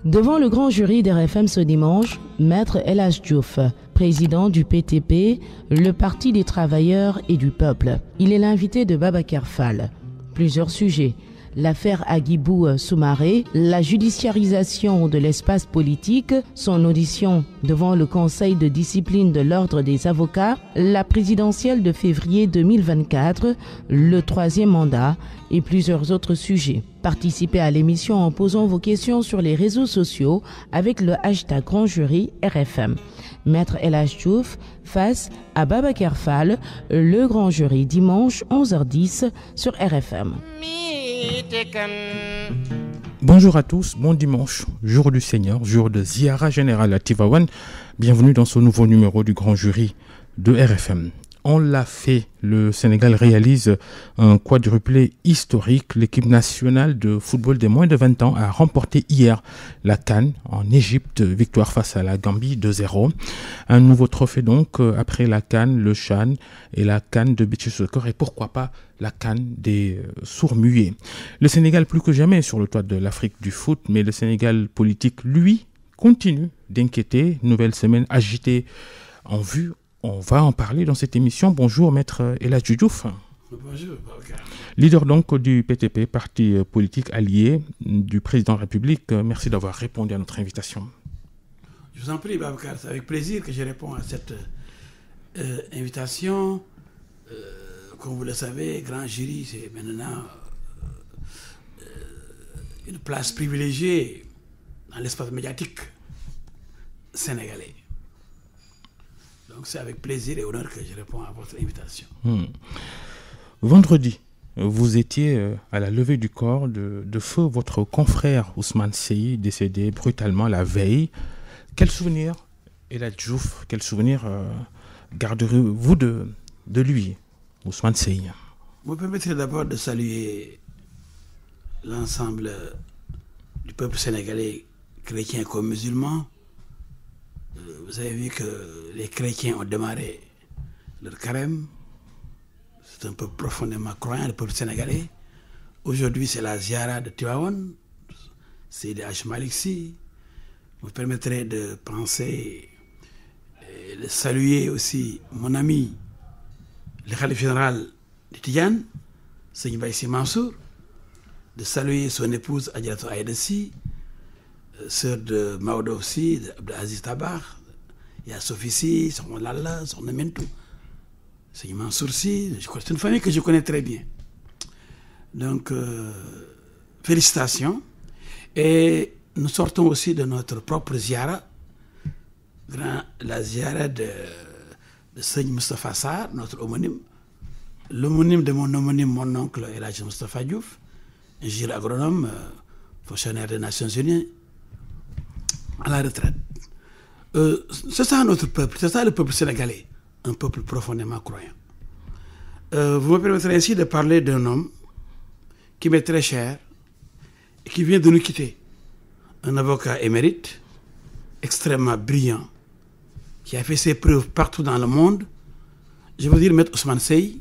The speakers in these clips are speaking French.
Devant le grand jury d'RFM ce dimanche, Maître El Hadj Diouf, président du PTP, le Parti des travailleurs et du peuple. Il est l'invité de Babacar Fall. Plusieurs sujets. L'affaire Agibou Soumaré, la judiciarisation de l'espace politique, son audition devant le Conseil de discipline de l'Ordre des avocats, la présidentielle de février 2024, le troisième mandat et plusieurs autres sujets. Participez à l'émission en posant vos questions sur les réseaux sociaux avec le hashtag Grand Jury RFM. Maître El Hadj Diouf face à Babacar Fall, le Grand Jury dimanche 11h10 sur RFM. Bonjour à tous, bon dimanche, jour du Seigneur, jour de Ziara Générale à Tivaouane. Bienvenue dans ce nouveau numéro du Grand Jury de RFM. On l'a fait, le Sénégal réalise un quadruplé historique. L'équipe nationale de football des moins de 20 ans a remporté hier la CAN en Égypte, victoire face à la Gambie 2-0. Un nouveau trophée donc après la CAN, le CHAN et la CAN de beach soccer et pourquoi pas la CAN des sourds-muets. Le Sénégal plus que jamais sur le toit de l'Afrique du foot, mais le Sénégal politique, lui, continue d'inquiéter. Nouvelle semaine agitée en vue. On va en parler dans cette émission. Bonjour, Maître El Hadj Diouf. Bonjour, leader donc du PTP, parti politique allié du président de la République. Merci d'avoir répondu à notre invitation. Je vous en prie, Babacar. C'est avec plaisir que je réponds à cette invitation. Comme vous le savez, Grand Jury, c'est maintenant une place privilégiée dans l'espace médiatique sénégalais. Donc c'est avec plaisir et honneur que je réponds à votre invitation. Vendredi, vous étiez à la levée du corps de feu votre confrère Ousmane Seye, décédé brutalement la veille. Quel souvenir, El Hadj Diouf, quel souvenir garderez-vous de lui, Ousmane Seye? Vous me permettez d'abord de saluer l'ensemble du peuple sénégalais, chrétien comme musulman. Vous avez vu que les chrétiens ont démarré leur carême. C'est un peuple profondément croyant, le peuple sénégalais. Aujourd'hui, c'est la ziara de Tivaouane. C'est de Hadj Malick Sy. Vous me permettrez de penser et de saluer aussi mon ami, le khalife général de Tidiane, Seigne Baye Sy Mansour, de saluer son épouse Adjaratou Aïda Sy, sœur de Maodo aussi, d'Abdelaziz Dabakh. Il y a Sophie Sy, son Lalla, son Mentou, Seigne Mansour Sy. C'est une famille que je connais très bien. Donc, félicitations. Et nous sortons aussi de notre propre ziara, la ziara de Seigne Moustapha Sarr, notre homonyme, l'homonyme de mon homonyme, mon oncle El Hadj Moustapha Diouf, ingénieur agronome, fonctionnaire des Nations Unies, à la retraite. C'est ça notre peuple, c'est ça le peuple sénégalais, un peuple profondément croyant. Vous me permettrez ainsi de parler d'un homme qui m'est très cher et qui vient de nous quitter. Un avocat émérite, extrêmement brillant, qui a fait ses preuves partout dans le monde. Je veux dire Maître Ousmane Seye,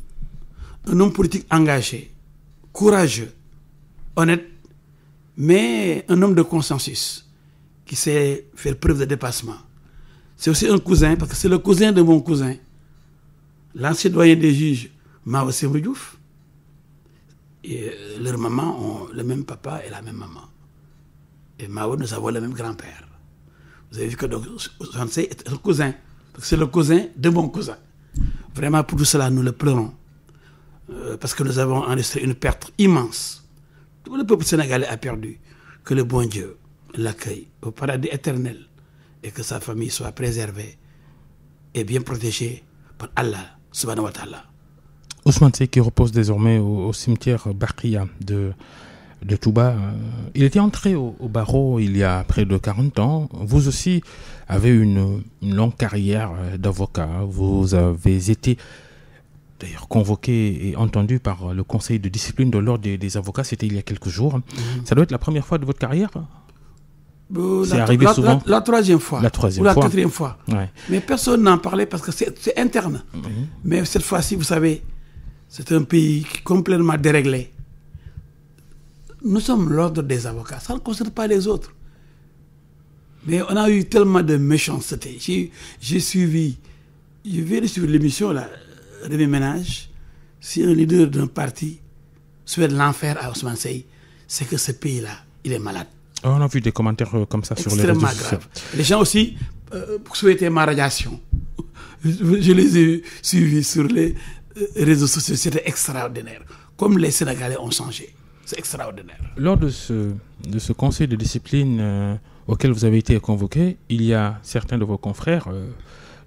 un homme politique engagé, courageux, honnête, mais un homme de consensus, qui sait faire preuve de dépassement. C'est aussi un cousin, parce que c'est le cousin de mon cousin, l'ancien doyen des juges, Mao Sémou Diouf. Et leurs mamans ont le même papa et la même maman. Et Mao, nous avons le même grand-père. Vous avez vu que Ousmane Seye est un cousin, parce que c'est le cousin de mon cousin. Vraiment, pour tout cela, nous le pleurons, parce que nous avons enregistré une perte immense. Tout le peuple sénégalais a perdu. Que le bon Dieu l'accueille au paradis éternel et que sa famille soit préservée et bien protégée par Allah subhanahu wa ta'ala. Ousmane Seye qui repose désormais au cimetière Baqiya de Touba. Il était entré au barreau il y a près de 40 ans. Vous aussi avez une longue carrière d'avocat. Vous avez été d'ailleurs convoqué et entendu par le conseil de discipline de l'ordre des avocats. C'était il y a quelques jours. Ça doit être la première fois de votre carrière? C'est arrivé souvent. La troisième fois. La troisième ou la fois. quatrième fois. Ouais. Mais personne n'en parlait parce que c'est interne. Mais cette fois-ci, vous savez, c'est un pays complètement déréglé. Nous sommes l'ordre des avocats. Ça ne concerne pas les autres. Mais on a eu tellement de méchanceté. Je viens de suivre l'émission, là, Rémi Ménage. Si un leader d'un parti souhaite l'enfer à Ousmane Seye, c'est que ce pays-là, il est malade. On a vu des commentaires comme ça sur les réseaux sociaux. Extrêmement grave. Les gens aussi souhaitaient ma radiation. Je les ai suivis sur les réseaux sociaux. C'était extraordinaire. Comme les Sénégalais ont changé. C'est extraordinaire. Lors de ce conseil de discipline auquel vous avez été convoqué, il y a certains de vos confrères,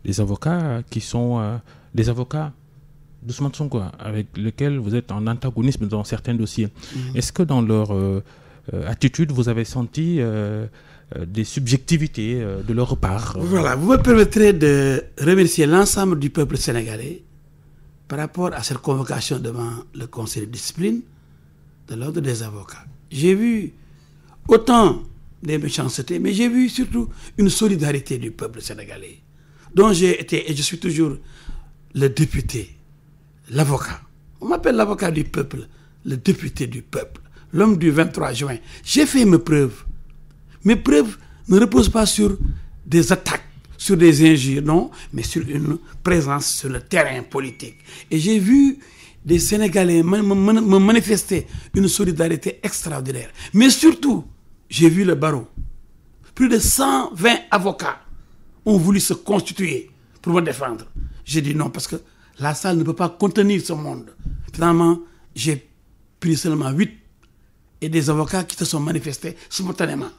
des avocats, qui sont des avocats d'Ousmane Sonko, avec lesquels vous êtes en antagonisme dans certains dossiers. Est-ce que dans leur attitude, vous avez senti des subjectivités de leur part? Voilà, vous me permettrez de remercier l'ensemble du peuple sénégalais par rapport à cette convocation devant le conseil de discipline de l'ordre des avocats. J'ai vu autant des méchancetés, mais j'ai vu surtout une solidarité du peuple sénégalais, dont j'ai été, et je suis toujours, le député, l'avocat. On m'appelle l'avocat du peuple, le député du peuple, l'homme du 23 juin. J'ai fait mes preuves. Mes preuves ne reposent pas sur des attaques, sur des injures, non, mais sur une présence sur le terrain politique. Et j'ai vu des Sénégalais me manifester une solidarité extraordinaire. Mais surtout, j'ai vu le barreau. Plus de 120 avocats ont voulu se constituer pour me défendre. J'ai dit non, parce que la salle ne peut pas contenir ce monde. Finalement, j'ai pris seulement 8 et des avocats qui se sont manifestés spontanément.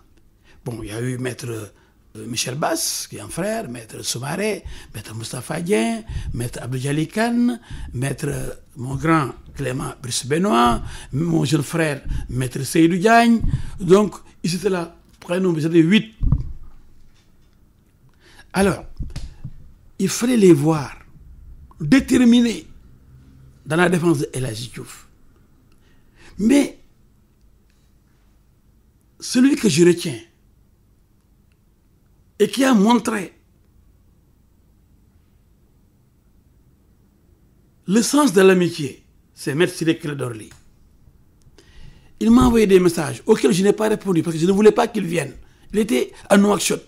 Bon, il y a eu maître Michel Bass, qui est un frère, maître Soumaré, maître Moustapha Dien, maître Abdou Djali Kane, maître mon grand Clément Brice Benoît, mon jeune frère, maître Seydou Diagne. Donc, ils étaient là. Pour nous, ils étaient 8. Alors, il fallait les voir déterminés dans la défense de El Hadji Diouf. Mais, celui que je retiens, et qui a montré le sens de l'amitié, c'est Maître Ciré Clédor Ly. Il m'a envoyé des messages auxquels je n'ai pas répondu parce que je ne voulais pas qu'il vienne. Il était à Nouakchott.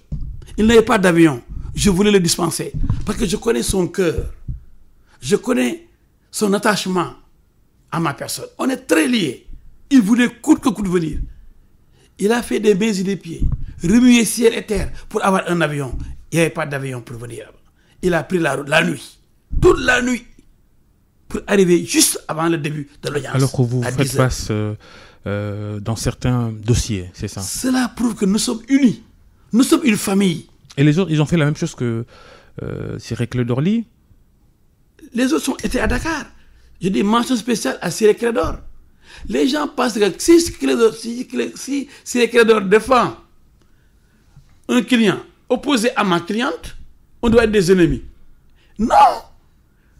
Il n'avait pas d'avion. Je voulais le dispenser parce que je connais son cœur. Je connais son attachement à ma personne. On est très liés. Il voulait coûte que coûte venir. Il a fait des mains et des pieds, remuer ciel et terre pour avoir un avion. Il n'y avait pas d'avion pour venir. Il a pris la route la nuit, toute la nuit, pour arriver juste avant le début de l'audience. Alors que vous faites face dans certains dossiers, c'est ça? Cela prouve que nous sommes unis. Nous sommes une famille. Et les autres, ils ont fait la même chose que Ciré Clédor Ly? Les autres étaient à Dakar. Je dis mention spéciale à Ciré Clédor. Les gens pensent que si Ciré Clédor défend un client opposé à ma cliente, on doit être des ennemis. Non!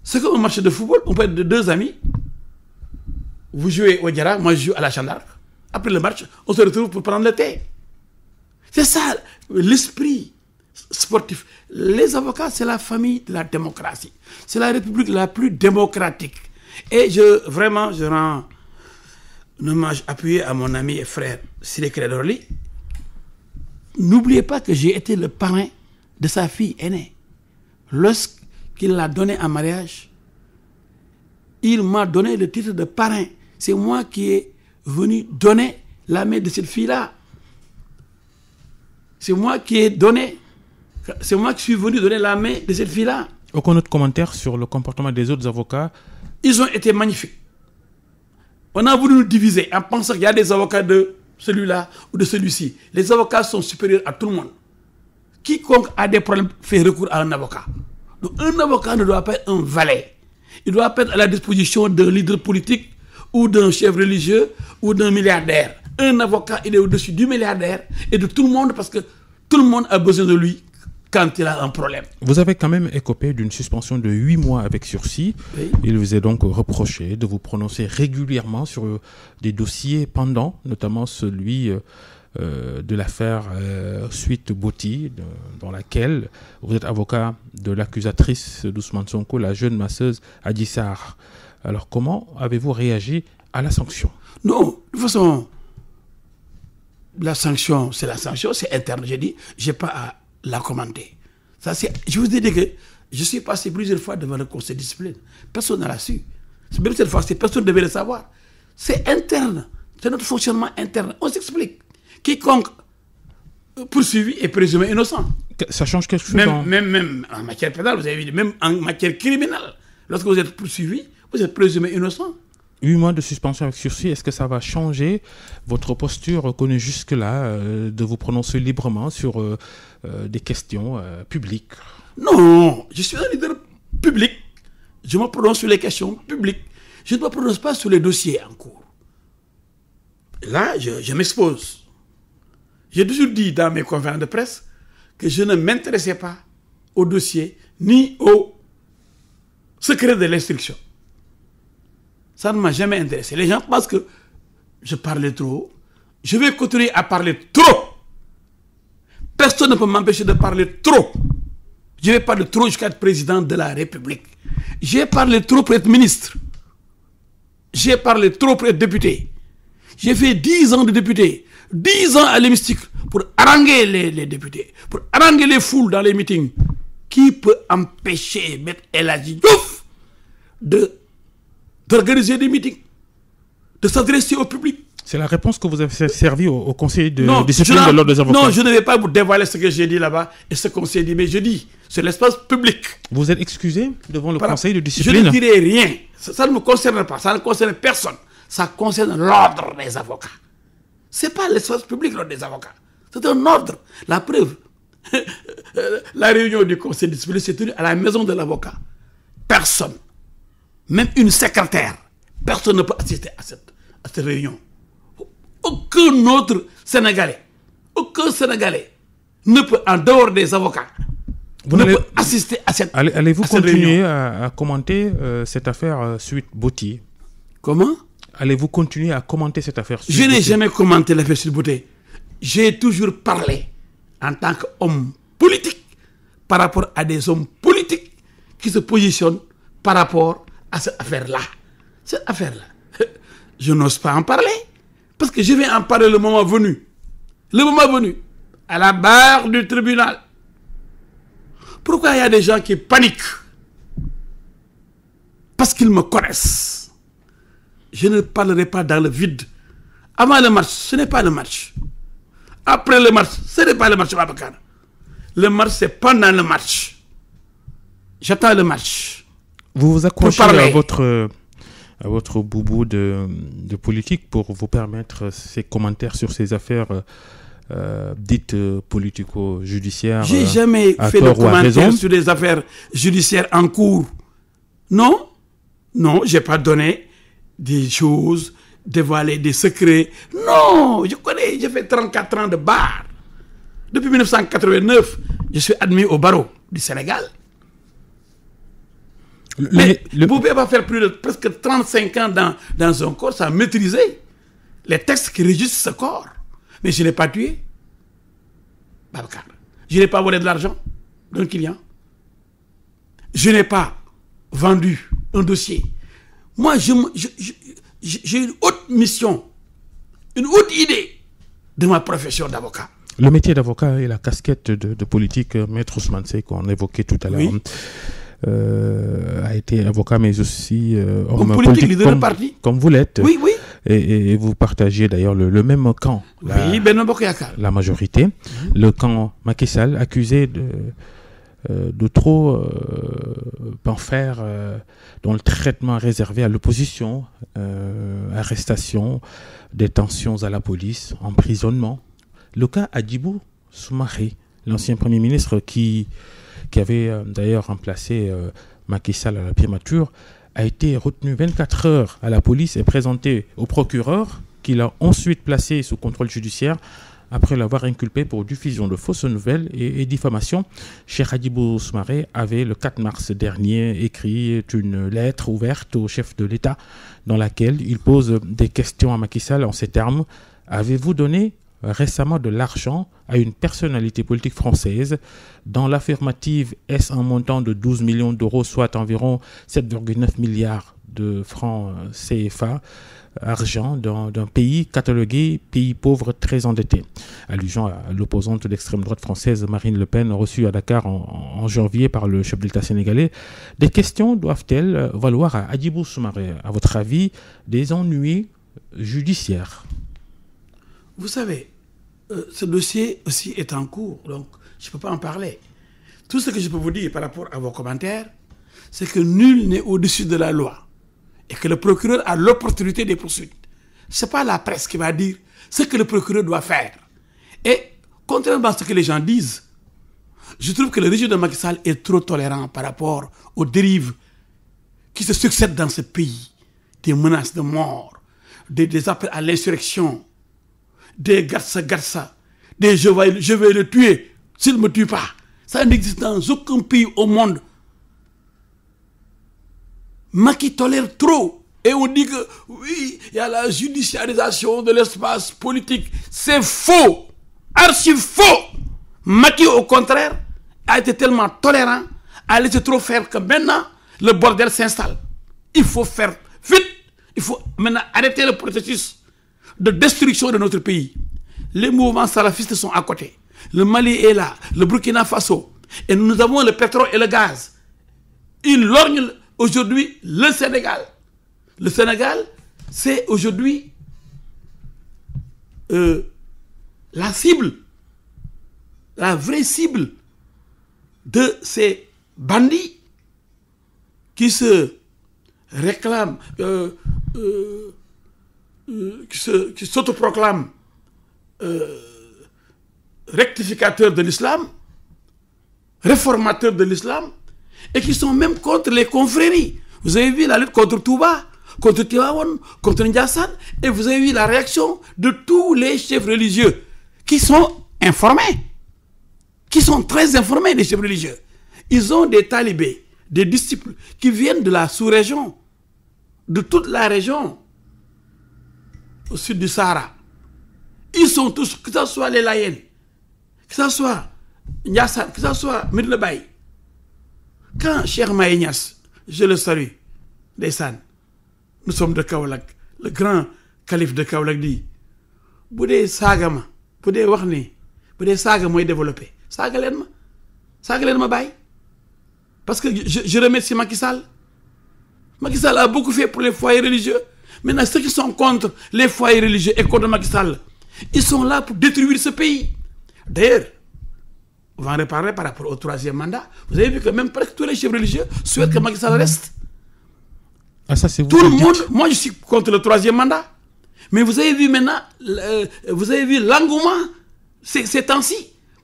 C'est comme un match de football, on peut être deux amis. Vous jouez au Diarra, moi je joue à la Jeanne d'Arc. Après le match, on se retrouve pour prendre le thé. C'est ça l'esprit sportif. Les avocats, c'est la famille de la démocratie. C'est la république la plus démocratique. Et je rends un hommage appuyé à mon ami et frère Ciré Clédor Ly. N'oubliez pas que j'ai été le parrain de sa fille aînée. Lorsqu'il l'a donnée en mariage, il m'a donné le titre de parrain. C'est moi qui ai venu donner la main de cette fille-là. C'est moi qui suis venu donner la main de cette fille-là. Aucun autre commentaire sur le comportement des autres avocats? Ils ont été magnifiques. On a voulu nous diviser en pensant qu'il y a des avocats de celui-là ou de celui-ci. Les avocats sont supérieurs à tout le monde. Quiconque a des problèmes fait recours à un avocat. Donc un avocat ne doit pas être un valet. Il doit pas être à la disposition d'un leader politique ou d'un chef religieux ou d'un milliardaire. Un avocat, il est au-dessus du milliardaire et de tout le monde parce que tout le monde a besoin de lui quand il a un problème. Vous avez quand même écopé d'une suspension de 8 mois avec sursis. Oui. Il vous est donc reproché de vous prononcer régulièrement sur des dossiers pendants, notamment celui de l'affaire Suite Boti, dans laquelle vous êtes avocat de l'accusatrice d'Ousmane Sonko, la jeune masseuse Adji Sarr. Alors comment avez-vous réagi à la sanction? Non, de toute façon, La sanction, c'est la sanction, c'est interne. J'ai dit, je n'ai pas à la commenter. Ça, je vous ai dit que je suis passé plusieurs fois devant le conseil de discipline. Personne ne l'a su. Même cette fois, personne ne devait le savoir. C'est interne. C'est notre fonctionnement interne. On s'explique. Quiconque poursuivi est présumé innocent. Ça change quelque chose même en matière pénale, vous avez vu, même en matière criminelle, lorsque vous êtes poursuivi, vous êtes présumé innocent. 8 mois de suspension avec sursis, est-ce que ça va changer votre posture reconnue jusque-là de vous prononcer librement sur des questions publiques? Non, je suis un leader public. Je me prononce sur les questions publiques. Je ne me prononce pas sur les dossiers en cours. Là, je m'expose. J'ai toujours dit dans mes conférences de presse que je ne m'intéressais pas au dossier ni au secret de l'instruction. Ça ne m'a jamais intéressé. Les gens pensent que je parlais trop. Je vais continuer à parler trop. Personne ne peut m'empêcher de parler trop. Je vais parler trop jusqu'à être président de la République. J'ai parlé trop pour être ministre. J'ai parlé trop pour être député. J'ai fait 10 ans de député, 10 ans à l'hémicycle pour haranguer les députés, pour haranguer les foules dans les meetings. Qui peut empêcher M. El Hadji Diouf d'organiser des meetings, de s'adresser au public? C'est la réponse que vous avez servi au conseil de discipline de l'ordre des avocats. Non, je ne vais pas vous dévoiler ce que j'ai dit là-bas et ce qu'on s'est dit, mais je dis, c'est l'espace public. Vous êtes excusé devant le conseil de discipline? Je ne dirai rien. Ça ne me concerne pas, ça ne concerne personne. Ça concerne l'ordre des avocats. Ce n'est pas l'espace public, l'ordre des avocats. C'est un ordre. La preuve, la réunion du conseil de discipline s'est tenue à la maison de l'avocat. Personne, même une secrétaire, personne ne peut assister à cette réunion. Aucun autre Sénégalais ne peut, en dehors des avocats, peut assister à cette réunion. Allez-vous continuer à commenter cette affaire Sweet Beauté? Comment? Allez-vous continuer à commenter cette affaire Sweet Je Beauté? n'ai jamais commenté l'affaire Sweet Beauté. J'ai toujours parlé en tant qu'homme politique par rapport à des hommes politiques qui se positionnent par rapport à cette affaire-là. Cette affaire-là, je n'ose pas en parler. Parce que je vais en parler le moment venu. Le moment venu. À la barre du tribunal. Pourquoi il y a des gens qui paniquent? Parce qu'ils me connaissent. Je ne parlerai pas dans le vide. Avant le match, ce n'est pas le match. Après le match, ce n'est pas le match, Babacar. Le match, c'est pendant le match. J'attends le match. Vous vous accrochez à votre boubou de politique pour vous permettre ces commentaires sur ces affaires dites politico-judiciaires. J'ai jamais fait de commentaires sur des affaires judiciaires en cours. Non, j'ai pas donné des choses, dévoilé des secrets. Non, je connais, j'ai fait 34 ans de bar. Depuis 1989, je suis admis au barreau du Sénégal. Mais vous ne pouvez pas faire plus de presque 35 ans dans un corps sans maîtriser les textes qui régissent ce corps. Mais je n'ai pas tué Babacar. Je n'ai pas volé de l'argent d'un client. Je n'ai pas vendu un dossier. Moi, j'ai une haute mission, une haute idée de ma profession d'avocat. Le métier d'avocat et la casquette de politique, Maître Ousmane Sey, qu'on évoquait tout à l'heure. Oui. A été avocat, mais aussi homme politique leader de parti. Comme vous l'êtes. Oui. Et vous partagez d'ailleurs le même camp. La majorité. Le camp Macky Sall, accusé de trop en faire dans le traitement réservé à l'opposition, arrestation, détentions à la police, emprisonnement. Le cas Hadjibou Soumaré, l'ancien Premier ministre qui avait d'ailleurs remplacé Macky Sall à la primature, a été retenu 24 heures à la police et présenté au procureur, qui l'a ensuite placé sous contrôle judiciaire après l'avoir inculpé pour diffusion de fausses nouvelles et diffamation. Cheikh Hadjibou Soumaré avait, le 4 mars dernier, écrit une lettre ouverte au chef de l'État dans laquelle il pose des questions à Macky Sall en ces termes. Avez-vous donné récemment de l'argent à une personnalité politique française? Dans l'affirmative, est-ce un montant de 12 millions d'euros, soit environ 7,9 milliards de francs CFA? argent d'un pays catalogué pays pauvre très endetté. Allusion à l'opposante d'extrême droite française Marine Le Pen, reçue à Dakar en janvier par le chef de l'État sénégalais. Des questions doivent-elles valoir à Hadjibou Soumaré, à votre avis, des ennuis judiciaires? Vous savez, ce dossier aussi est en cours, donc je ne peux pas en parler. Tout ce que je peux vous dire par rapport à vos commentaires, c'est que nul n'est au-dessus de la loi et que le procureur a l'opportunité des poursuites. Ce n'est pas la presse qui va dire ce que le procureur doit faire. Et contrairement à ce que les gens disent, je trouve que le régime de Macky Sall est trop tolérant par rapport aux dérives qui se succèdent dans ce pays. Des menaces de mort, des appels à l'insurrection, des garça, des je vais le tuer s'il ne me tue pas. Ça n'existe dans aucun pays au monde. Macky tolère trop. Et on dit que oui, il y a la judiciarisation de l'espace politique. C'est faux. Archi faux. Macky, au contraire, a été tellement tolérant, a laissé trop faire que maintenant, le bordel s'installe. Il faut faire vite. Il faut maintenant arrêter le processus de destruction de notre pays. Les mouvements salafistes sont à côté. Le Mali est là, le Burkina Faso. Et nous avons le pétrole et le gaz. Ils lorgnent aujourd'hui le Sénégal. Le Sénégal, c'est aujourd'hui la cible, la vraie cible de ces bandits qui se réclament, qui s'autoproclament rectificateurs de l'islam, réformateurs de l'islam, et qui sont même contre les confréries. Vous avez vu la lutte contre Touba, contre Tivaouane, contre Ndiassane, et vous avez vu la réaction de tous les chefs religieux qui sont informés, qui sont très informés, les chefs religieux. Ils ont des talibés, des disciples qui viennent de la sous-région, de toute la région, au sud du Sahara. Ils sont tous, que ce soit les Layènes, que ce soit Ndiassane, que ce soit Medina Baye. Quand Cheikh Mahi Niass, je le salue, Ndeysaan, nous sommes de Kaolack, le grand calife de Kaolack dit, Boudé Sagama, Boudé Wahni, Boudé Saga moi développé, Saga ma Baye. Parce que je remercie Macky Sall. Macky Sall a beaucoup fait pour les foyers religieux. Maintenant, ceux qui sont contre les foyers religieux et contre Macky Sall, ils sont là pour détruire ce pays. D'ailleurs, on va en reparler par rapport au troisième mandat. Vous avez vu que même presque tous les chefs religieux souhaitent que Macky Sall reste. Ah, ça, c'est vous. Tout le monde, moi je suis contre le troisième mandat. Mais vous avez vu maintenant, vous avez vu l'engouement ces temps-ci.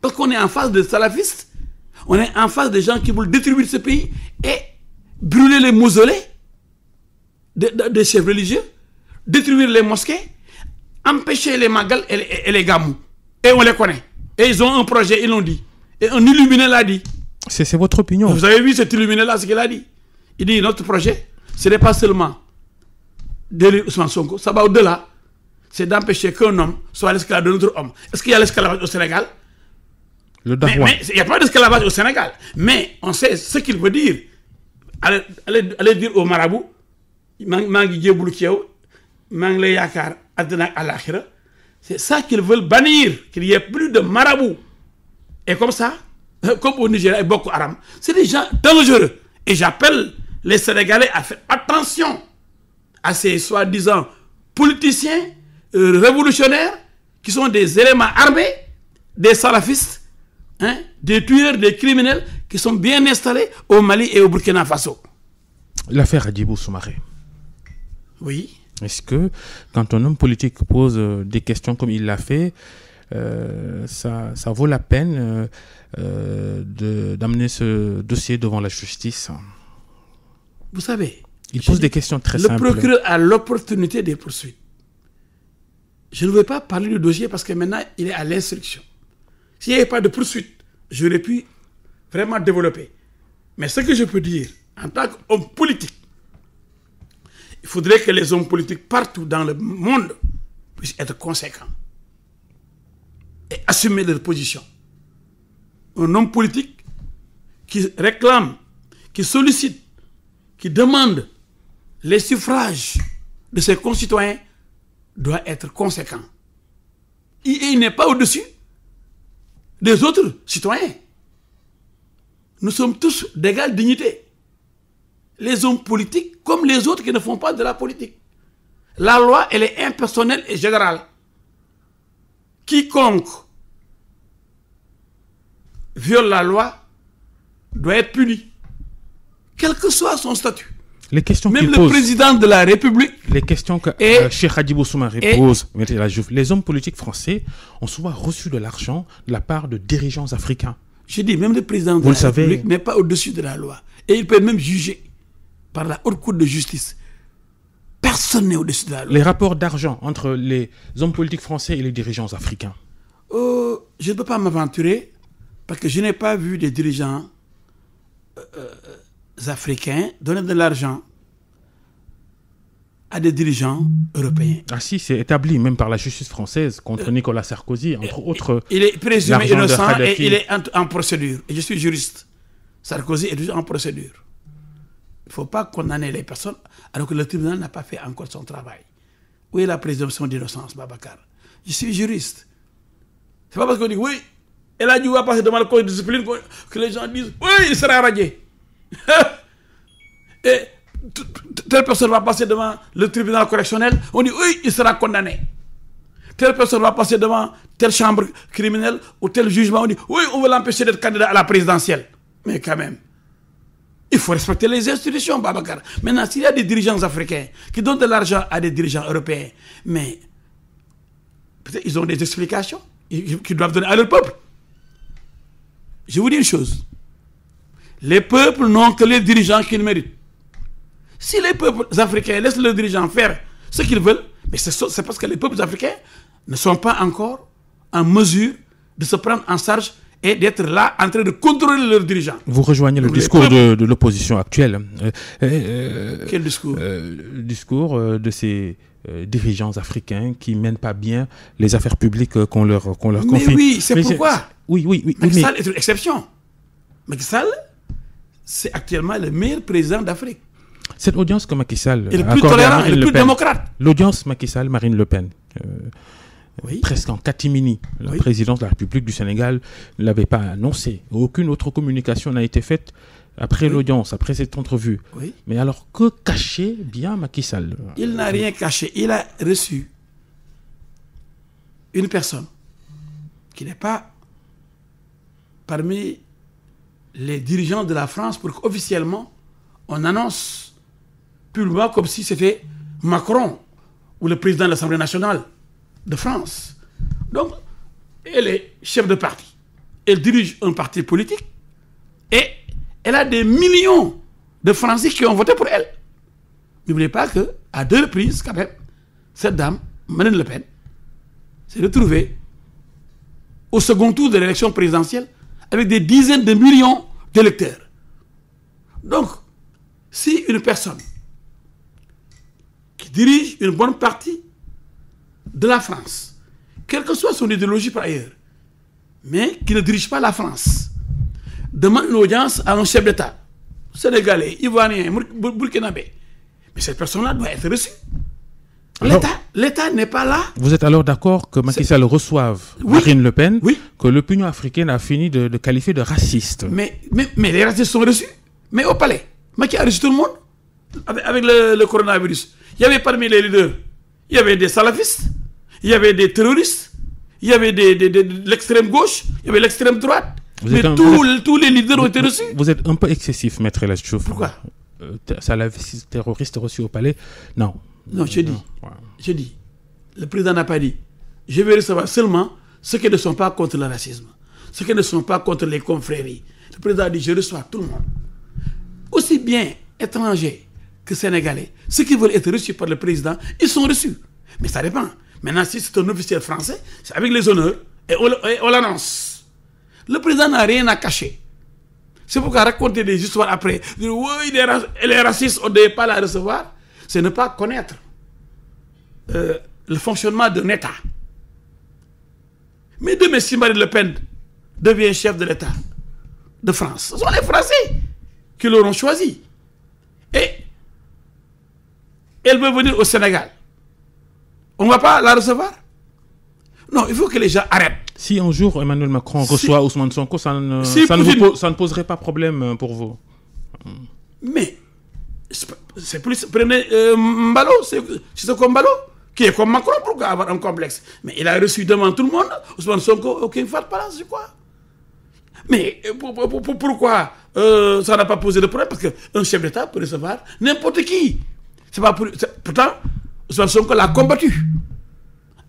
Parce qu'on est en face de salafistes, on est en face de gens qui veulent détruire ce pays et brûler les mausolées des chefs religieux, détruire les mosquées, empêcher les magal et les gamous. Et on les connaît. Et ils ont un projet, ils l'ont dit. Et un illuminé l'a dit. C'est votre opinion. Vous avez vu cet illuminé-là, ce qu'il a dit. Il dit, notre projet, ce n'est pas seulement d'élire Ousmane Sonko, ça va au-delà. C'est d'empêcher qu'un homme soit l'esclave de notre homme. Est-ce qu'il y a l'esclavage au Sénégal? Le Darwa. Mais il n'y a pas d'esclavage au Sénégal. Mais on sait ce qu'il veut dire. Allez dire au marabout, c'est ça qu'ils veulent bannir, qu'il n'y ait plus de marabouts. Et comme ça, comme au Nigeria et Boko Haram, c'est des gens dangereux. Et j'appelle les Sénégalais à faire attention à ces soi-disant politiciens révolutionnaires qui sont des éléments armés, des salafistes, des tueurs, des criminels qui sont bien installés au Mali et au Burkina Faso. L'affaire Hadjibou Soumaré. Oui. Est-ce que quand un homme politique pose des questions comme il l'a fait, ça vaut la peine d'amener ce dossier devant la justice? Vous savez, il pose des questions très simples. Le procureur a l'opportunité des poursuites. Je ne veux pas parler du dossier parce que maintenant, il est à l'instruction. S'il n'y avait pas de poursuite, j'aurais pu vraiment développer. Mais ce que je peux dire, en tant qu'homme politique, il faudrait que les hommes politiques partout dans le monde puissent être conséquents et assumer leur position. Un homme politique qui réclame, qui sollicite, qui demande les suffrages de ses concitoyens doit être conséquent. Il n'est pas au-dessus des autres citoyens. Nous sommes tous d'égale dignité. Les hommes politiques comme les autres qui ne font pas de la politique. La loi, elle est impersonnelle et générale. Quiconque viole la loi doit être puni, quel que soit son statut. Les questions même le président de la République. Les questions que Cheikh Hadjibou Soumaré pose, les hommes politiques français ont souvent reçu de l'argent de la part de dirigeants africains. Je dis, même le président de la République n'est pas au-dessus de la loi. Et il peut même juger par la haute cour de justice. Personne n'est au-dessus de la loi. Les rapports d'argent entre les hommes politiques français et les dirigeants africains. Je ne peux pas m'aventurer parce que je n'ai pas vu des dirigeants africains donner de l'argent à des dirigeants européens. Ah si, c'est établi même par la justice française contre Nicolas Sarkozy, entre autres. Il est présumé innocent et il est en procédure. Et je suis juriste. Sarkozy est toujours en procédure. Il ne faut pas condamner les personnes alors que le tribunal n'a pas fait encore son travail. Où est la présomption d'innocence, Babacar? Je suis juriste. C'est pas parce qu'on dit oui, et là, va passer devant le code de discipline que les gens disent oui, il sera radié. Et telle personne va passer devant le tribunal correctionnel, on dit oui, il sera condamné. Telle personne va passer devant telle chambre criminelle ou tel jugement, on dit oui, on veut l'empêcher d'être candidat à la présidentielle. Mais quand même, il faut respecter les institutions, Babacar. Maintenant, s'il y a des dirigeants africains qui donnent de l'argent à des dirigeants européens, mais peut-être ils ont des explications qu'ils doivent donner à leur peuple. Je vous dis une chose. Les peuples n'ont que les dirigeants qu'ils méritent. Si les peuples africains laissent leurs dirigeants faire ce qu'ils veulent, mais c'est parce que les peuples africains ne sont pas encore en mesure de se prendre en charge et d'être là en train de contrôler leurs dirigeants. Vous rejoignez le discours de l'opposition actuelle. Quel discours? Le discours de ces dirigeants africains qui ne mènent pas bien les affaires publiques qu'on leur confie. Mais oui, c'est pourquoi. Oui. Macky Sall est une exception. Macky Sall, c'est actuellement le meilleur président d'Afrique. Cette audience que Macky Sall est le plus tolérant et le plus démocrate. L'audience Macky Sall, Marine Le Pen. Oui. Presque en catimini. La présidence de la République du Sénégal ne l'avait pas annoncé. Aucune autre communication n'a été faite après l'audience, après cette entrevue. Oui. Mais alors, que cachait bien Macky Sall? Il n'a rien caché. Il a reçu une personne qui n'est pas parmi les dirigeants de la France pour qu'officiellement, on annonce publiquement comme si c'était Macron ou le président de l'Assemblée nationale de France. Donc, elle est chef de parti. Elle dirige un parti politique et elle a des millions de Français qui ont voté pour elle. N'oubliez pas qu'à 2 reprises, quand même, cette dame, Marine Le Pen, s'est retrouvée au second tour de l'élection présidentielle avec des dizaines de millions d'électeurs. Donc, si une personne qui dirige une bonne partie de la France, quelle que soit son idéologie par ailleurs, mais qui ne dirige pas la France, demande une audience à un chef d'État, sénégalais, ivoirien, burkinabé, mais cette personne-là doit être reçue. L'État n'est pas là. Vous êtes alors d'accord que Macky Sall reçoive Marine Le Pen, que l'opinion africaine a fini de qualifier de raciste? Mais les racistes sont reçus. Mais au palais, Macky a reçu tout le monde avec le coronavirus. Il y avait parmi les leaders, il y avait des salafistes, il y avait des terroristes, il y avait de l'extrême gauche, il y avait l'extrême droite. Mais tous les leaders ont été reçus. Vous êtes un peu excessif, Maître El Hadji Diouf. Pourquoi? Salafistes, terroristes reçus au palais? Non. Non, je dis, le président n'a pas dit, je vais recevoir seulement ceux qui ne sont pas contre le racisme, ceux qui ne sont pas contre les confréries. Le président a dit, je reçois tout le monde. Aussi bien étrangers que sénégalais, ceux qui veulent être reçus par le président, ils sont reçus. Mais ça dépend. Maintenant, si c'est un officiel français, c'est avec les honneurs et on l'annonce. Le président n'a rien à cacher. C'est pourquoi raconter des histoires après, dire oui, les racistes, on ne devait pas la recevoir, c'est ne pas connaître le fonctionnement d'un État. Mais demain, si Marine Le Pen devient chef de l'État de France, ce sont les Français qui l'auront choisi. Et Elle veut venir au Sénégal. On ne va pas la recevoir? Non, il faut que les gens arrêtent. Si un jour Emmanuel Macron reçoit Ousmane Sonko, ça ne poserait pas problème pour vous. Mais, c'est plus... Prenez Mbalo, c'est comme Mbalo, qui est comme Macron, pourquoi avoir un complexe? Mais il a reçu devant tout le monde Ousmane Sonko, aucune fois de place, c'est quoi? Mais pourquoi ça n'a pas posé de problème? Parce qu'un chef d'État peut recevoir n'importe qui. Pourtant, Ousmane Sonko l'a combattu,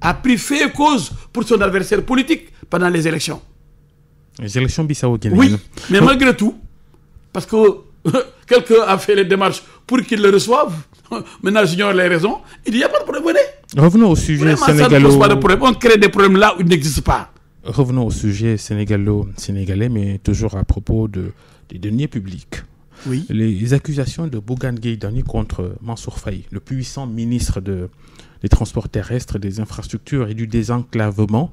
a pris fait et cause pour son adversaire politique pendant les élections. Les élections bissau-guinéennes. Oui, mais malgré tout, parce que quelqu'un a fait les démarches pour qu'il le reçoive, maintenant j'ignore les raisons, il n'y a pas de problème. Revenons au sujet sénégalo... Ça ne pose pas de problème. On crée des problèmes là où ils n'existent pas. Revenons au sujet sénégalo-sénégalais, mais toujours à propos des deniers publics. Oui. Les accusations de Bougane Gueye Dany contre Mansour Faye, le puissant ministre des Transports terrestres, des infrastructures et du désenclavement,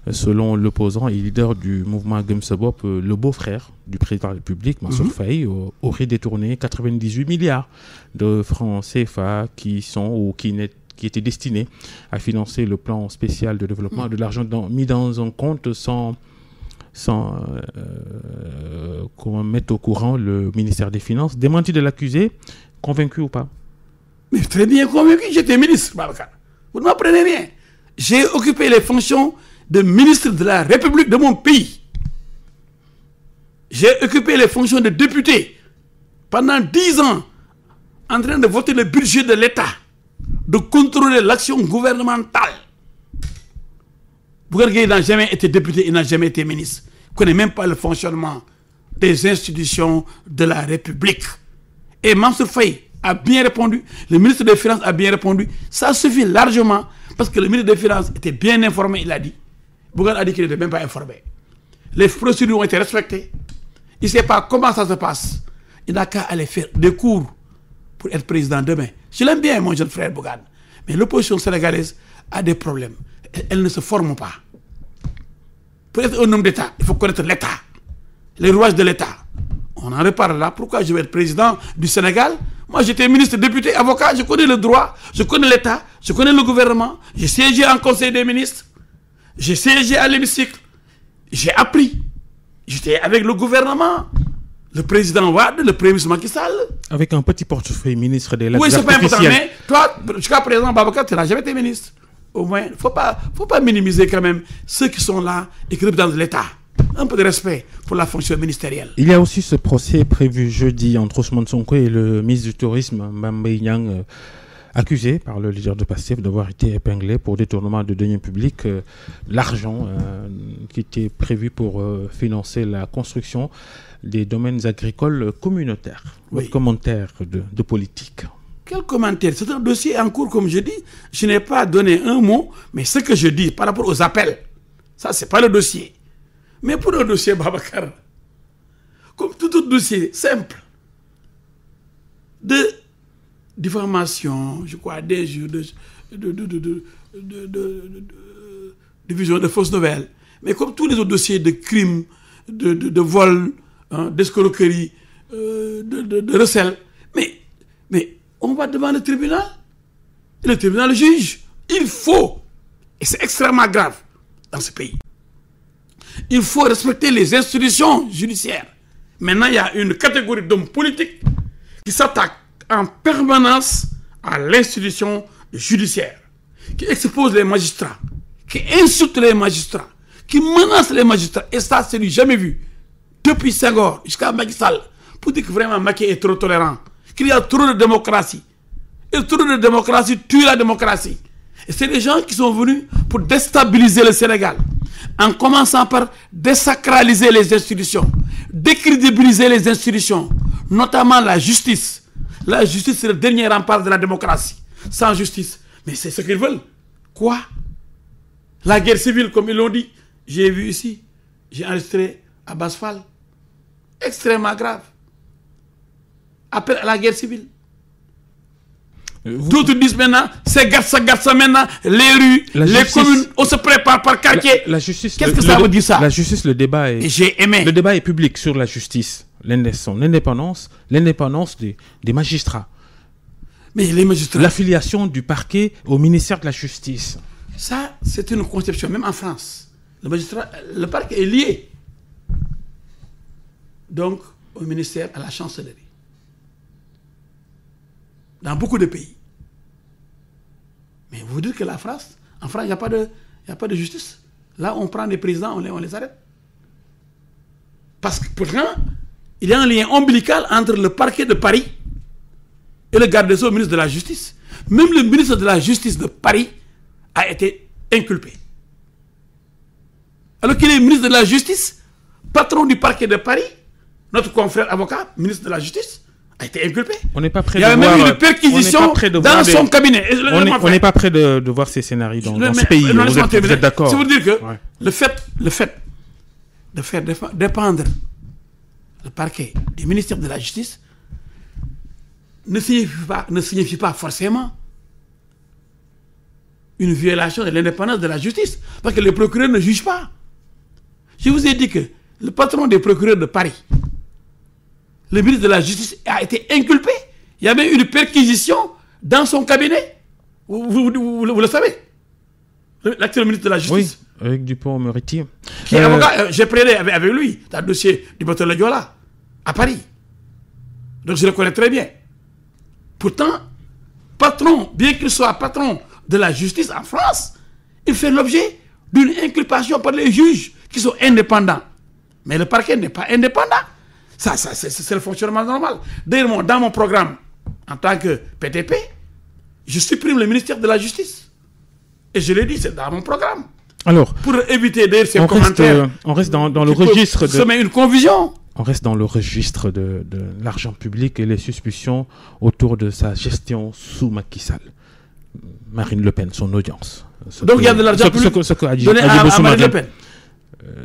selon l'opposant et leader du mouvement Gumsebop, le beau-frère du président de la République, Mansour Faye, aurait détourné 98 milliards de francs CFA qui étaient destinés à financer le plan spécial de développement, de l'argent mis dans un compte sans mettre au courant le ministère des Finances. Démenti de l'accusé, convaincu ou pas? Mais très bien convaincu, j'étais ministre, Babacar. Vous ne m'apprenez rien. J'ai occupé les fonctions de ministre de la République de mon pays. J'ai occupé les fonctions de député pendant 10 ans, en train de voter le budget de l'État, de contrôler l'action gouvernementale. Bougane Gueye n'a jamais été député, il n'a jamais été ministre. Il ne connaît même pas le fonctionnement des institutions de la République. Et Mansour Faye a bien répondu, le ministre des Finances a bien répondu. Ça suffit largement parce que le ministre des Finances était bien informé, il a dit. Bougane a dit qu'il n'était même pas informé. Les procédures ont été respectées. Il ne sait pas comment ça se passe. Il n'a qu'à aller faire des cours pour être président demain. Je l'aime bien, mon jeune frère Bougane. Mais l'opposition sénégalaise a des problèmes. Elle ne se forme pas. Pour être un homme d'État, il faut connaître l'État, les rouages de l'État. On en reparle là. Pourquoi je vais être président du Sénégal? Moi, j'étais ministre, député, avocat. Je connais le droit, je connais l'État, je connais le gouvernement. J'ai siégé en Conseil des ministres. J'ai siégé à l'hémicycle. J'ai appris. J'étais avec le gouvernement. Le président Wade, le premier ministre Macky Sall. Avec un petit portefeuille ministre des Oui, c'est pas important. Mais toi, jusqu'à présent, Babacar, tu n'as jamais été ministre. Au moins, il ne faut pas minimiser quand même ceux qui sont là et qui représentent l'État. Un peu de respect pour la fonction ministérielle. Il y a aussi ce procès prévu jeudi entre Ousmane Sonko et le ministre du Tourisme, Mame Mbaye Niang, accusé par le leader de PASTEF d'avoir été épinglé pour détournement de deniers publics, l'argent qui était prévu pour financer la construction des domaines agricoles communautaires. Oui. Votre commentaire de politique? Quel commentaire? C'est un dossier en cours, comme je dis. Je n'ai pas donné un mot, mais ce que je dis par rapport aux appels, ça, c'est pas le dossier. Mais pour un dossier, Babacar, comme tout autre dossier simple, de diffamation, je crois, d'injures, de division de fausses nouvelles, mais comme tous les autres dossiers de crimes, de vol, d'escroquerie, de recel, mais on va devant le tribunal, et le tribunal le juge. Il faut, et c'est extrêmement grave dans ce pays, il faut respecter les institutions judiciaires. Maintenant, il y a une catégorie d'hommes politiques qui s'attaquent en permanence à l'institution judiciaire, qui expose les magistrats, qui insulte les magistrats, qui menace les magistrats. Et ça, c'est du jamais vu. Depuis Senghor jusqu'à Macky Sall, pour dire que vraiment Macky est trop tolérant, qu'il y a trop de démocratie. Et trop de démocratie tue la démocratie. Et c'est des gens qui sont venus pour déstabiliser le Sénégal, en commençant par désacraliser les institutions, décrédibiliser les institutions, notamment la justice. La justice, c'est le dernier rempart de la démocratie. Sans justice, mais c'est ce qu'ils veulent. Quoi? La guerre civile, comme ils l'ont dit. J'ai vu ici, j'ai enregistré à Basfal. Extrêmement grave. Appel à la guerre civile. D'autres disent maintenant, c'est Gatsa maintenant, les rues, les communes, on se prépare par quartier. La justice, qu'est-ce que ça veut dire ça? La justice, le débat est... J'ai aimé. Le débat est public sur la justice, l'indépendance des magistrats. Mais les magistrats... L'affiliation du parquet au ministère de la Justice. Ça, c'est une conception, même en France. Le parquet est lié. Donc, au ministère, à la chancellerie. Dans beaucoup de pays. Mais vous dites que en France, il n'y a pas de justice. Là, on prend des présidents, on les arrête. Parce que pourtant, il y a un lien ombilical entre le parquet de Paris et le garde des Sceaux, le ministre de la Justice. Même le ministre de la Justice de Paris a été inculpé. Alors qu'il est ministre de la Justice, patron du parquet de Paris, notre confrère avocat, ministre de la Justice, a été inculpé. On n'est pas prêt Il y a même eu une perquisition dans son cabinet. On n'est pas prêt de voir ces scénarios dans ce pays. Vous êtes d'accord? C'est pour dire que le fait de faire dépendre le parquet du ministère de la Justice ne signifie pas forcément une violation de l'indépendance de la justice. Parce que les procureurs ne jugent pas. Je vous ai dit que le patron des procureurs de Paris, le ministre de la Justice, a été inculpé. Il y avait une perquisition dans son cabinet. Vous le savez. L'actuel ministre de la Justice. Oui, avec Dupond-Moretti. Qui est avocat, j'ai plaidé avec lui dans le dossier du bateau Le Joola, à Paris. Donc je le connais très bien. Pourtant, patron, bien qu'il soit patron de la justice en France, il fait l'objet d'une inculpation par les juges qui sont indépendants. Mais le parquet n'est pas indépendant. Ça c'est le fonctionnement normal. D'ailleurs, dans mon programme, en tant que PTP, je supprime le ministère de la Justice. Et je l'ai dit, c'est dans mon programme. Alors, pour éviter d'ailleurs ces commentaires. On reste dans le registre de... semer une confusion. On reste dans le registre de l'argent public et les suspicions autour de sa gestion sous Macky Sall. Marine Le Pen, son audience. Donc il y a de l'argent public donné à Marine Le Pen.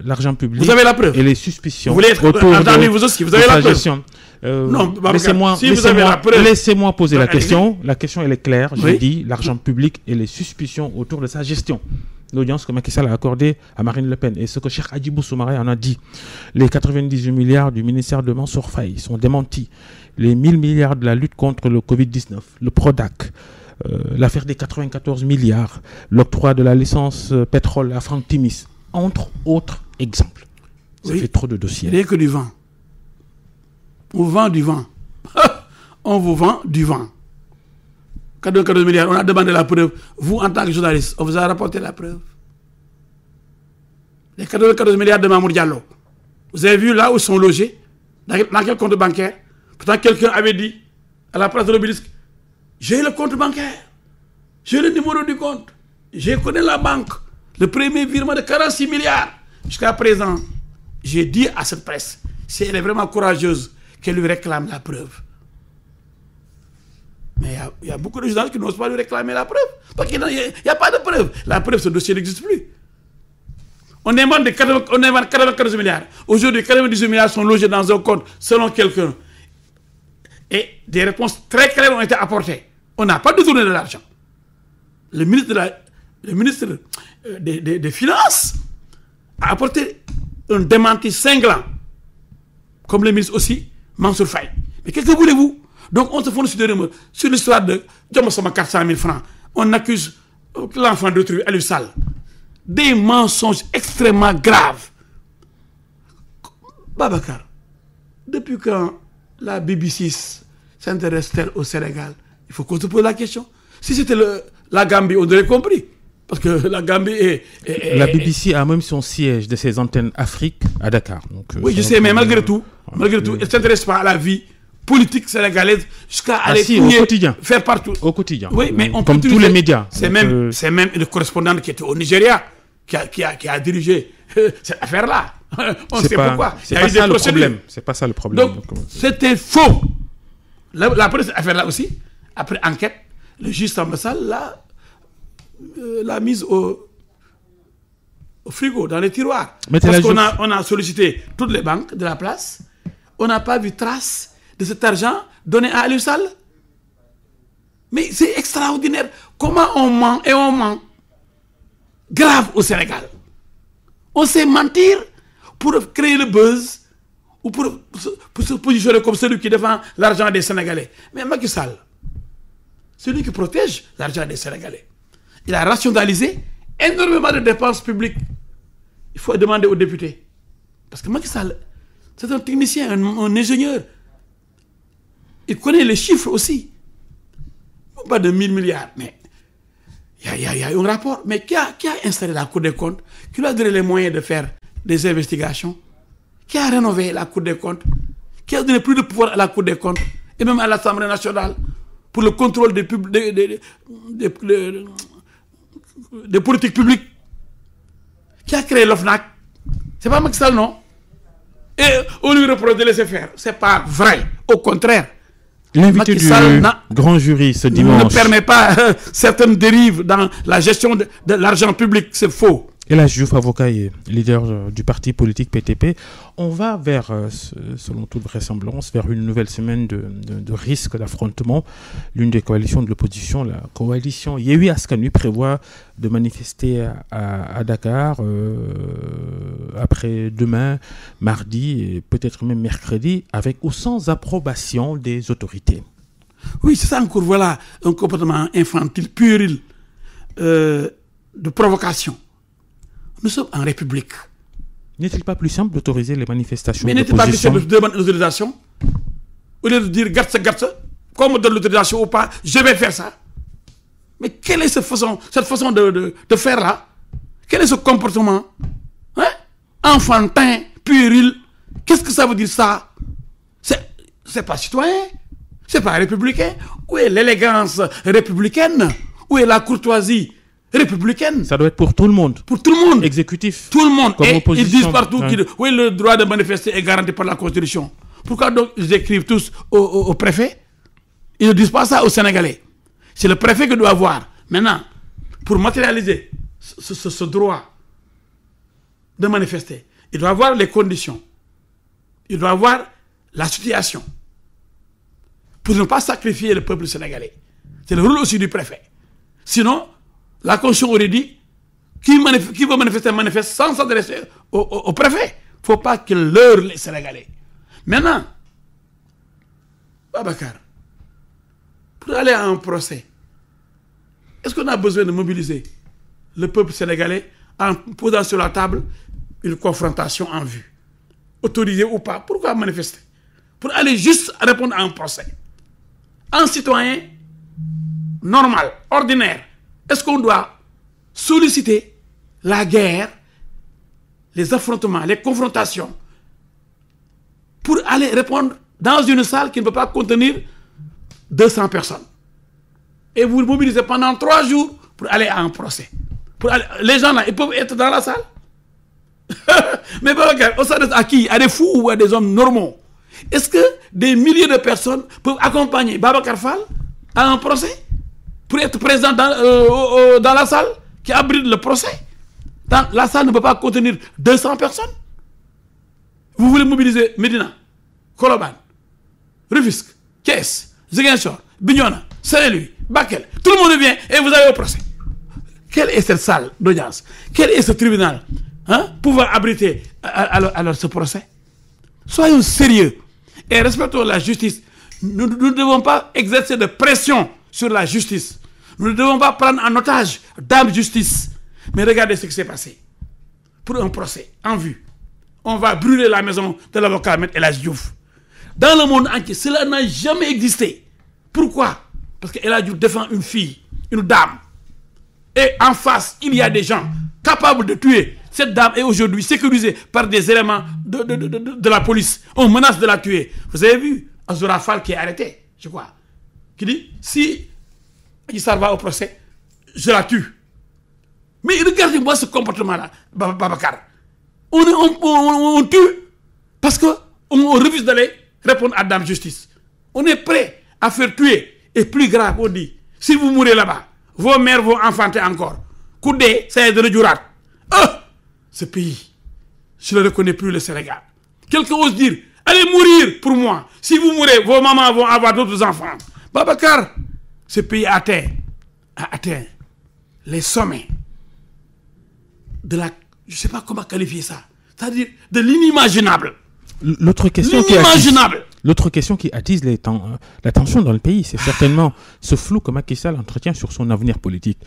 L'argent public. Vous avez la preuve. Et les suspicions vous voulez être autour entendu, vous aussi, vous avez la preuve. Gestion. Non, laissez-moi poser la question. La question, elle est claire. Oui. J'ai dit l'argent public et les suspicions autour de sa gestion. L'audience que Macky Sall a accordée à Marine Le Pen. Et ce que Cheikh Hadjibou Soumaré en a dit. Les 98 milliards du ministère de Mansour Faye sont démentis. Les 1000 milliards de la lutte contre le Covid-19, le Prodac, l'affaire des 94 milliards, l'octroi de la licence pétrole à Franck Timis, entre autres exemples. Ça fait trop de dossiers. Rien que du vent. On vend du vent. On vous vend du vent. 94 milliards, on a demandé la preuve. Vous, en tant que journaliste, on vous a rapporté la preuve. Les 94 milliards de Mamour Diallo, vous avez vu là où ils sont logés? Dans quel compte bancaire? Pourtant, quelqu'un avait dit à la place de l'Obélisque, j'ai le compte bancaire, j'ai le numéro du compte, je connais la banque, le premier virement de 46 milliards. Jusqu'à présent, j'ai dit à cette presse, si elle est vraiment courageuse, qu'elle lui réclame la preuve. Mais il y a beaucoup de journalistes qui n'osent pas lui réclamer la preuve. Parce qu'il n'y a pas de preuve. La preuve, ce dossier n'existe plus. On invente 94 milliards. Aujourd'hui, 98 milliards sont logés dans un compte selon quelqu'un. Et des réponses très claires ont été apportées. On n'a pas détourné de l'argent. Le ministre des Finances a apporté un démenti cinglant. Comme le ministre aussi, Mansour Faye. Mais qu'est-ce que voulez-vous? Donc on se fonde sur des rumeurs. Sur l'histoire de Djamosama 400 000 francs, on accuse l'enfant d'autrui, Aliou Sall. Des mensonges extrêmement graves. Babacar, depuis quand la BBC s'intéresse-t-elle au Sénégal? Il faut qu'on se pose la question. Si c'était la Gambie, on aurait compris. Parce que la Gambie la BBC a même son siège de ses antennes Afrique à Dakar. Donc, oui, je sais, mais malgré tout, elle ne s'intéresse pas à la vie politique sénégalaise jusqu'à aller au quotidien. Faire partout. Au quotidien. Oui, mais on comme tous les médias. C'est même une correspondante qui était au Nigeria qui a dirigé cette affaire-là. On sait pourquoi. C'est pas ça le problème. C'est pas ça le problème. Donc, c'était faux. Après cette affaire-là aussi, après enquête, le juge Samba Sall l'a mise au frigo, dans les tiroirs. Parce qu'on a sollicité toutes les banques de la place. On n'a pas vu trace de cet argent donné à Aliou Sall. Mais c'est extraordinaire. Comment on ment et on ment. Grave au Sénégal. On sait mentir pour créer le buzz ou pour se positionner comme celui qui défend l'argent des Sénégalais. Mais Macky Sall, C'est lui qui protège l'argent des Sénégalais. Il a rationalisé énormément de dépenses publiques. Il faut demander aux députés. Parce que Macky Sall, c'est un technicien, un ingénieur. Il connaît les chiffres aussi. Pas de 1000 milliards, mais il y a un rapport. Mais qui a installé la Cour des comptes, qui lui a donné les moyens de faire des investigations, qui a rénové la Cour des comptes, qui a donné plus de pouvoir à la Cour des comptes, et même à l'Assemblée nationale, pour le contrôle des politiques publiques, qui a créé l'OFNAC. C'est pas Macky Sall, non? Et on lui reproche de laisser faire. C'est pas vrai. Au contraire. L'invité du grand jury ce dimanche ne permet pas certaines dérives dans la gestion de l'argent public. C'est faux. El Hadj Diouf, avocat et leader du parti politique PTP. On va vers, selon toute vraisemblance, vers une nouvelle semaine de risque d'affrontement. L'une des coalitions de l'opposition, la coalition Yewwi Askan Wi, prévoit de manifester à Dakar après-demain, mardi et peut-être même mercredi, avec ou sans approbation des autorités. Oui, c'est ça encore, voilà, un comportement infantile, puéril, de provocation. Nous sommes en République. N'est-il pas plus simple d'autoriser les manifestations d'opposition? Mais n'est-il pas plus simple de demander l'autorisation? Au lieu de dire garde, comme on donne l'autorisation ou pas, je vais faire ça. Mais quelle est cette façon de faire là? Quel est ce comportement? Hein? Enfantin, puéril. Qu'est-ce que ça veut dire ça? C'est pas citoyen? C'est pas républicain? Où est l'élégance républicaine? Où est la courtoisie républicaine? Ça doit être pour tout le monde. Pour tout le monde. Exécutif. Tout le monde. Comme et opposition. Ils disent partout que oui, le droit de manifester est garanti par la Constitution. Pourquoi donc ils écrivent tous au préfet? Ils ne disent pas ça aux Sénégalais. C'est le préfet qui doit avoir. Maintenant, pour matérialiser ce droit de manifester, il doit avoir les conditions. Il doit avoir la situation. Pour ne pas sacrifier le peuple sénégalais. C'est le rôle aussi du préfet. Sinon, la Constitution aurait dit qui veut manifester, manifeste sans s'adresser au préfet. Il ne faut pas qu'il leurre les Sénégalais. Maintenant, Babacar, pour aller à un procès, est-ce qu'on a besoin de mobiliser le peuple sénégalais en posant sur la table une confrontation en vue? Autorisée ou pas? Pourquoi manifester? Pour aller juste répondre à un procès. Un citoyen normal, ordinaire, est-ce qu'on doit solliciter la guerre, les affrontements, les confrontations pour aller répondre dans une salle qui ne peut pas contenir 200 personnes? Et vous mobilisez pendant 3 jours pour aller à un procès. Les gens là, ils peuvent être dans la salle. Mais regarde, on s'adresse à qui? À des fous ou à des hommes normaux? Est-ce que des milliers de personnes peuvent accompagner Babacar Fall à un procès pour être présent dans la salle qui abrite le procès? La salle ne peut pas contenir 200 personnes. Vous voulez mobiliser Médina, Colobane, Rufisque, Thiès, Ziguinchor, Bignona, Saint-Louis, Bakel. Tout le monde vient et vous allez au procès. Quelle est cette salle d'audience? Quel est ce tribunal pouvoir abriter alors ce procès? Soyons sérieux et respectons la justice. Nous ne devons pas exercer de pression sur la justice. Nous ne devons pas prendre en otage Dame Justice. Mais regardez ce qui s'est passé. Pour un procès en vue, on va brûler la maison de l'avocat El Hadj Diouf. Dans le monde entier, cela n'a jamais existé. Pourquoi? Parce que El Hadj Diouf défend une fille, une dame. Et en face, il y a des gens capables de tuer. Cette dame est aujourd'hui sécurisée par des éléments de la police. On menace de la tuer. Vous avez vu Azoura Fall qui est arrêté, je crois, qui dit, si Issa va au procès, je la tue. Mais regardez-moi ce comportement-là, Babacar. On tue parce qu'on refuse d'aller répondre à Dame Justice. On est prêt à faire tuer. Et plus grave, on dit, si vous mourrez là-bas, vos mères vont enfanter encore. Koudé, ça est de le jurat. Ce pays, je ne reconnais plus, le Sénégal. Quelqu'un ose dire, allez mourir pour moi. Si vous mourrez, vos mamans vont avoir d'autres enfants. Babacar, ce pays a atteint les sommets de la... Je ne sais pas comment qualifier ça. C'est-à-dire de l'inimaginable. L'autre question L'autre question qui attise la tension dans le pays, c'est certainement ce flou que Macky Sall entretient sur son avenir politique.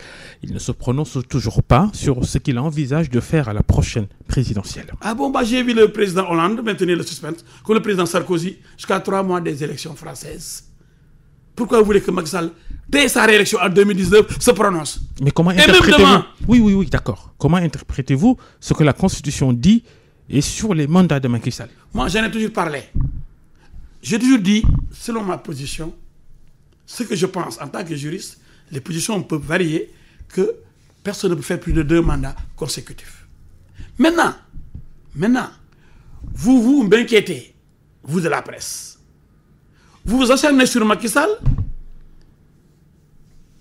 Il ne se prononce toujours pas sur ce qu'il envisage de faire à la prochaine présidentielle. Ah bon, j'ai vu le président Hollande maintenir le suspense, comme le président Sarkozy, jusqu'à 3 mois des élections françaises. Pourquoi vous voulez que Macky Sall, dès sa réélection en 2019, se prononce? Mais comment interprétez-vous... Oui, d'accord. Comment interprétez-vous ce que la Constitution dit et sur les mandats de Macky Sall? Moi, j'en ai toujours parlé. J'ai toujours dit, selon ma position, ce que je pense en tant que juriste, les positions peuvent varier, que personne ne peut faire plus de 2 mandats consécutifs. Maintenant, vous m'inquiétez, vous de la presse. Vous vous acharnez sur Macky Sall,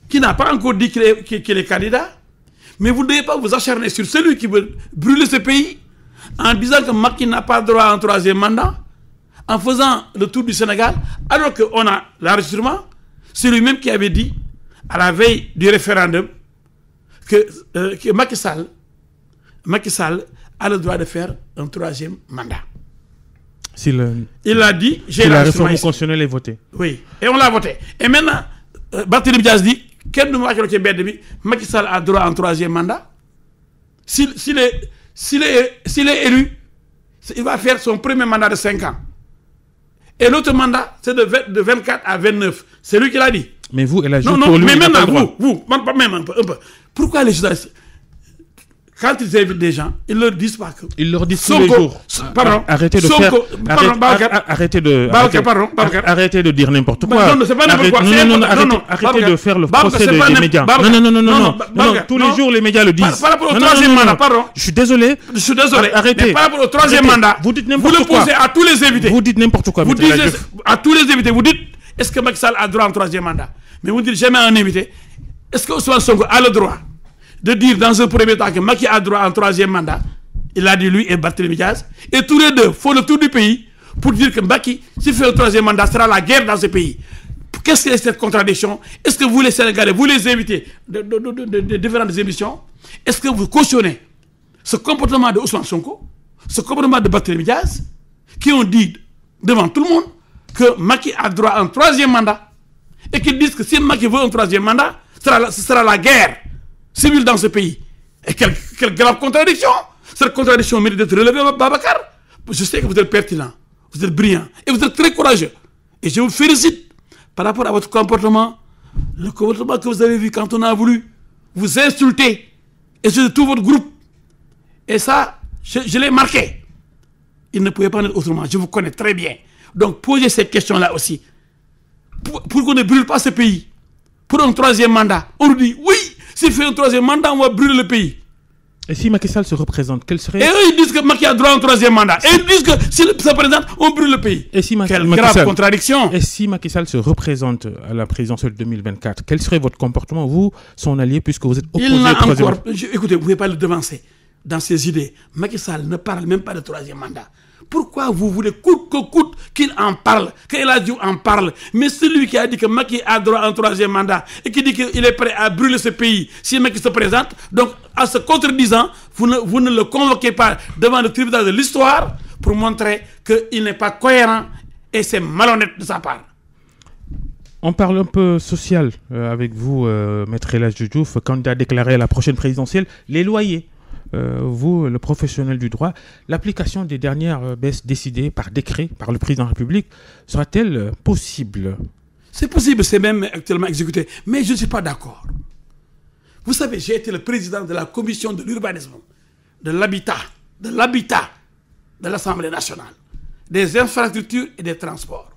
qui n'a pas encore dit qu'il est candidat, mais vous ne devez pas vous acharner sur celui qui veut brûler ce pays en disant que Macky n'a pas droit à un 3e mandat, en faisant le tour du Sénégal, alors qu'on a l'enregistrement. C'est lui-même qui avait dit, à la veille du référendum, que Macky Sall a le droit de faire un 3e mandat. Il a dit, j'ai la réforme constitutionnelle est votée. Oui, et on l'a voté. Et maintenant, Barthélémy Dias dit, Macky Sall a droit à un 3e mandat. S'il est élu, il va faire son premier mandat de 5 ans. Et l'autre mandat, c'est de 24 à 29. C'est lui qui l'a dit. Mais vous, elle a joué pour lui, mais maintenant, même un peu. Pourquoi les journalistes, quand ils invitent des gens, ils leur disent pas que... Ils leur disent tous les jours. Pardon. Arrêtez de dire n'importe quoi. Non, c'est pas n'importe quoi. Arrêtez de faire le procès des médias. Non, tous les jours, les médias le disent. Par rapport au 3e mandat, pardon. Je suis désolé. Arrêtez. Mais par rapport au 3e mandat, vous dites n'importe quoi. Vous le posez à tous les invités. Vous dites n'importe quoi. Vous dites à tous les invités, vous dites, est-ce que Macky Sall a droit à un 3e mandat? Mais vous ne dites jamais à un invité, est-ce que Ousmane Sonko a le droit de dire dans un premier temps que Macky a droit à un 3e mandat? Il a dit lui et Barthélémy Dias. Et tous les deux font le tour du pays pour dire que Macky, s'il fait un 3e mandat, sera la guerre dans ce pays. Qu'est-ce que c'est cette contradiction? Est-ce que vous les Sénégalais, vous les invités de différentes émissions, est-ce que vous cautionnez ce comportement de Ousmane Sonko, ce comportement de Barthélémy Dias, qui ont dit devant tout le monde que Macky a droit à un 3e mandat et qui disent que si Macky veut un 3e mandat, ce sera la guerre civile dans ce pays? Et quelle grave contradiction! Cette contradiction mérite d'être relevée, Babacar. Je sais que vous êtes pertinent, vous êtes brillant et vous êtes très courageux. Et je vous félicite par rapport à votre comportement, le comportement que vous avez vu quand on a voulu vous insulter, et c'est de tout votre groupe. Et ça, je l'ai marqué. Il ne pouvait pas en être autrement, je vous connais très bien. Donc posez cette question-là aussi. Pour qu'on ne brûle pas ce pays, pour un 3e mandat, on nous dit oui, s'il fait un 3e mandat, on va brûler le pays. Et si Macky Sall se représente, quel serait... Et eux, ils disent que Macky a droit à un 3e mandat. Et ils disent que s'il se présente, on brûle le pays. Et si quelle grave contradiction. Et si Macky Sall se représente à la présidentielle 2024, quel serait votre comportement, vous, son allié, puisque vous êtes opposé au 3e mandat? Écoutez, vous ne pouvez pas le devancer dans ses idées. Macky Sall ne parle même pas de 3e mandat. Pourquoi vous voulez coûte que coûte qu'il en parle, qu'il a dit en parle? Mais celui qui a dit que Macky a droit à un 3e mandat et qui dit qu'il est prêt à brûler ce pays si Macky se présente, donc en se contredisant, vous ne le convoquez pas devant le tribunal de l'histoire pour montrer qu'il n'est pas cohérent et c'est malhonnête de sa part. On parle un peu social avec vous, Maître El Hadji Diouf, candidat déclaré à la prochaine présidentielle. Les loyers. Vous, le professionnel du droit, l'application des dernières baisses décidées par décret par le président de la République sera-t-elle possible? C'est possible, c'est même actuellement exécuté. Mais je ne suis pas d'accord. Vous savez, j'ai été le président de la commission de l'urbanisme, de l'habitat de l'Assemblée nationale, des infrastructures et des transports.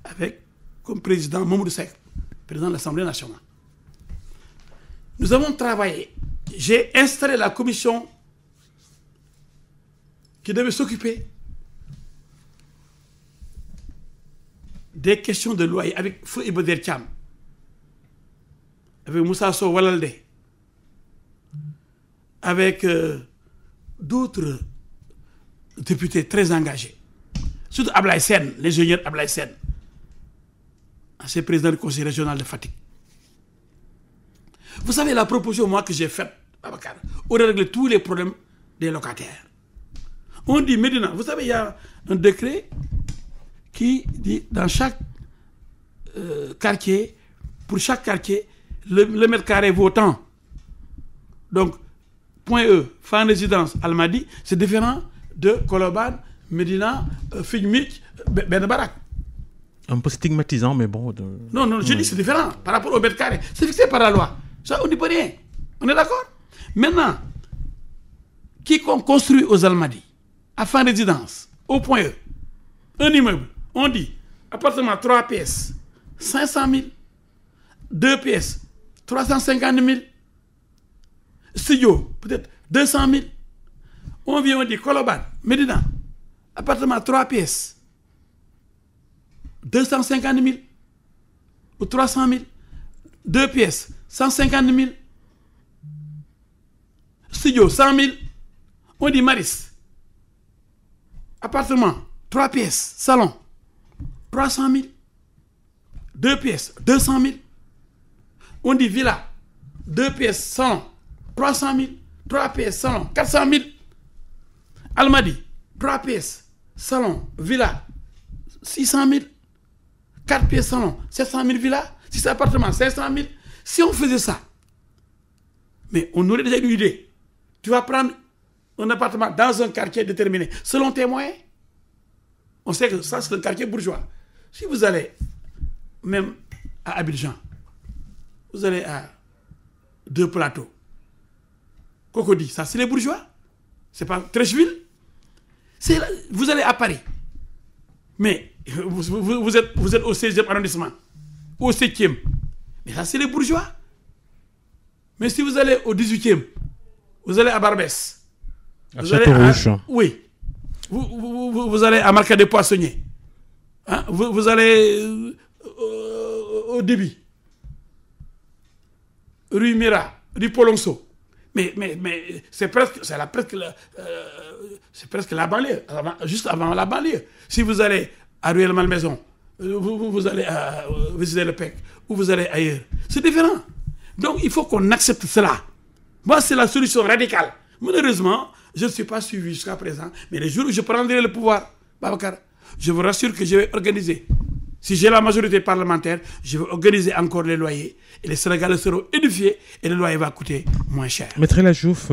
Avec comme président Mamoudou Seck, président de l'Assemblée nationale. Nous avons travaillé. J'ai installé la commission qui devait s'occuper des questions de loyer avec Feu Ibader Thiam, avec Moussa Sow Walalde, avec d'autres députés très engagés, surtout Ablaye Sène, l'ingénieur Ablaye Sène, ancien président du conseil régional de Fatick. Vous savez, la proposition moi que j'ai faite, Babacar, aurait réglé tous les problèmes des locataires. On dit Médina, vous savez, il y a un décret qui dit dans chaque quartier, pour chaque quartier, le mètre carré vaut tant. Donc, point E, Fann Résidence, Almadies, c'est différent de Colobane, Médina, Figmich, Ben Barak. Un peu stigmatisant, mais bon. Non, je dis c'est différent par rapport au mètre carré. C'est fixé par la loi. Ça, on n'y peut rien. On est d'accord? Maintenant, quiconque construit aux Almadies, à Fann Résidence, au point E, un immeuble, on dit appartement 3 pièces, 500 000, 2 pièces, 350 000, studio, peut-être 200 000. On vient, on dit Colobane, Médina, appartement 3 pièces, 250 000 ou 300 000, 2 pièces, 150 000, studio 100 000. On dit Maris, appartement 3 pièces, salon 300 000, 2 pièces, 200 000. On dit villa, 2 pièces, salon 300 000, 3 pièces, salon 400 000. Almadies, 3 pièces, salon, villa 600 000, 4 pièces, salon 700 000 villas, 6 appartements 500 000. Si on faisait ça, mais on aurait déjà une idée. Tu vas prendre un appartement dans un quartier déterminé, selon tes moyens. On sait que ça, c'est un quartier bourgeois. Si vous allez même à Abidjan, vous allez à Deux Plateaux, Cocody, ça c'est les bourgeois. C'est pas Treichville. Vous allez à Paris. Mais vous êtes au 16e arrondissement, au 7e. Mais ça c'est les bourgeois. Mais si vous allez au 18e, vous allez à Barbès. À Château-Rouge. Oui. Vous allez à Marca des Poissonniers. Hein? Vous allez au débit. Rue Mira, rue Polonceau. Mais c'est presque la banlieue, juste avant la banlieue. Si vous allez à Ruelle Malmaison, vous allez visiter le PEC, ou vous allez ailleurs. C'est différent. Donc il faut qu'on accepte cela. Moi, c'est la solution radicale. Malheureusement, je ne suis pas suivi jusqu'à présent, mais les jours où je prendrai le pouvoir, Babacar, je vous rassure que je vais organiser. Si j'ai la majorité parlementaire, je vais organiser encore les loyers et les Sénégalais seront édifiés et le loyer va coûter moins cher. Maître El Hadji Diouf,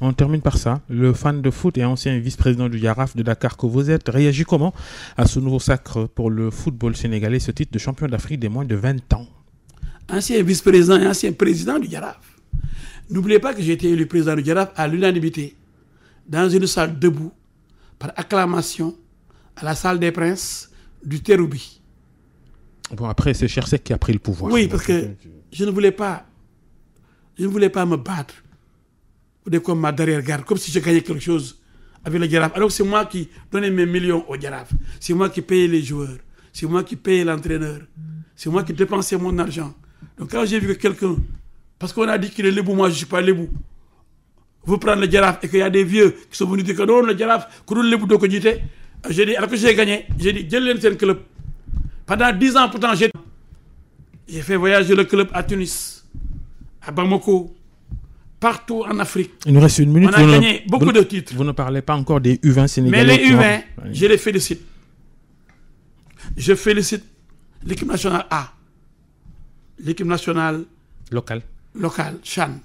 on termine par ça. Le fan de foot et ancien vice-président du Jaraaf de Dakar que vous êtes réagit comment à ce nouveau sacre pour le football sénégalais, ce titre de champion d'Afrique des moins de 20 ans? Ancien vice-président et ancien président du Jaraaf. N'oubliez pas que j'ai été élu président du Jaraaf à l'unanimité, dans une salle debout, par acclamation, à la salle des princes du Terroubi. Bon, après, c'est Chersek qui a pris le pouvoir. Oui, parce que je ne voulais pas me battre pour des combats d'arrière-garde, comme si je gagnais quelque chose avec le Jaraaf. Alors c'est moi qui donnais mes millions au Jaraaf. C'est moi qui payais les joueurs. C'est moi qui payais l'entraîneur. C'est moi qui dépensais mon argent. Donc quand j'ai vu que quelqu'un, parce qu'on a dit qu'il est lébou, moi je ne suis pas lébou, vous prenez le Jaraaf et qu'il y a des vieux qui sont venus dire que non, le Jaraaf, que le lébou doit cogiter, j'ai dit, alors que j'ai gagné, j'ai dit, j'ai le club. Pendant 10 ans, pourtant, j'ai fait voyager le club à Tunis, à Bamako, partout en Afrique. Il nous reste une minute. On a gagné beaucoup de titres. Vous ne parlez pas encore des U20 sénégalais. Mais les U20, je les félicite. Je félicite l'équipe nationale A, l'équipe nationale locale, Chan,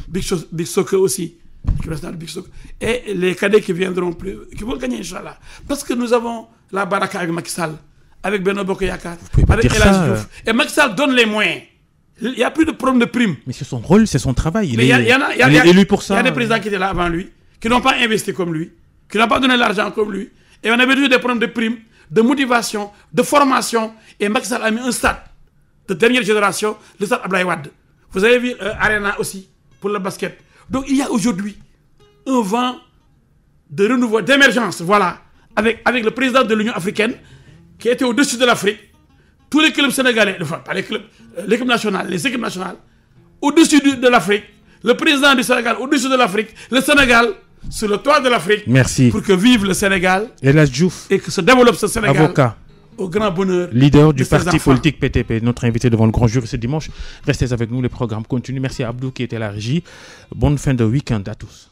Big Soccer aussi, l'équipe nationale Big Soccer, et les cadets qui viendront plus, qui vont gagner, Inch'Allah. Parce que nous avons la baraka avec Macky Sall, avec Benno Bokk Yakaar, avec El Hadji Diouf. Et Macky Sall donne les moyens. Il n'y a plus de problème de prime. Mais c'est son rôle, c'est son travail. Il est élu pour ça. Il y a des présidents qui étaient là avant lui, qui n'ont pas investi comme lui, qui n'ont pas donné l'argent comme lui. Et on avait toujours des problèmes de prime, de motivation, de formation. Et Macky Sall a mis un stade de dernière génération, le stade Abdoulaye Wade. Vous avez vu Arena aussi, pour le basket. Donc il y a aujourd'hui un vent de renouveau, d'émergence, voilà, avec le président de l'Union africaine, qui était au-dessus de l'Afrique, tous les clubs sénégalais, enfin pas les clubs, l'équipe nationale, les équipes nationales, au-dessus de l'Afrique, le président du Sénégal au-dessus de l'Afrique, le Sénégal sur le toit de l'Afrique. Merci. Pour que vive le Sénégal. El Hadji Diouf, et que se développe ce Sénégal. Avocat. Au grand bonheur. Leader du parti politique PTP, notre invité devant le grand jury ce dimanche. Restez avec nous, les programmes continuent. Merci à Abdou qui était à la régie. Bonne fin de week-end à tous.